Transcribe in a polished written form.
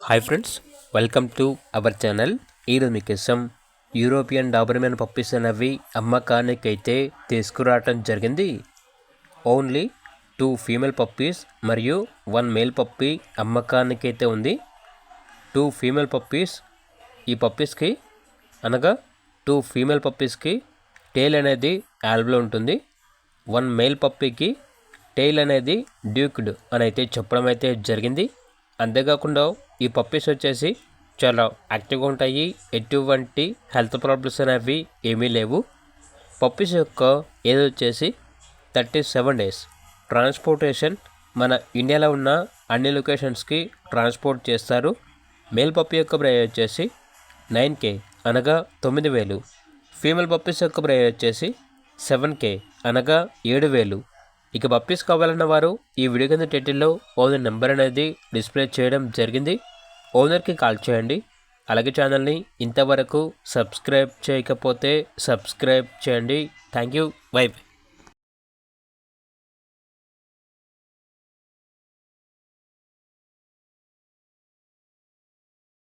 Hi friends, welcome to our channel. ఈరోజు మీకోసం European Doberman puppies అనేవి అమ్మకానికైతే తీసుకురావటం జరిగింది. ఓన్లీ 2 ఫీమేల్ పప్పీస్ మరియు 1 మేల్ పప్పీ అమ్మకానికైతే ఉంది. 2 ఫీమేల్ పప్పీస్, ఈ పప్పీస్కి అనగా 2 ఫీమేల్ పప్పీస్కి టెయిల్ అనేది యాల్బ్లో ఉంటుంది. 1 మేల్ పప్పీకి టెయిల్ అనేది డ్యూక్డ్ అని అయితే చెప్పడం అయితే జరిగింది. అంతేకాకుండా ఈ పప్పీస్ వచ్చేసి చాలా యాక్టివ్గా ఉంటాయి. ఎటువంటి హెల్త్ ప్రాబ్లమ్స్ అనేవి ఏమీ లేవు. పప్పీస్ యొక్క ఏజ్ వచ్చేసి 37 డేస్. ట్రాన్స్పోర్టేషన్ మన ఇండియాలో ఉన్న అన్ని లొకేషన్స్కి ట్రాన్స్పోర్ట్ చేస్తారు. మేల్ పప్పీ యొక్క ప్రైస్ వచ్చేసి 9K అనగా 9,000. ఫీమేల్ పప్పీస్ యొక్క ప్రైస్ వచ్చేసి 7K అనగా 7,000. ఇక పప్పీస్ కావాలన్న వారు ఈ వీడియో కింద టైటిల్లో ఓనర్ నెంబర్ అనేది డిస్ప్లే చేయడం జరిగింది. ఓనర్కి కాల్ చేయండి. అలాగే ఛానల్ని ఇంతవరకు సబ్స్క్రైబ్ చేయకపోతే సబ్స్క్రైబ్ చేయండి. Thank you. బై.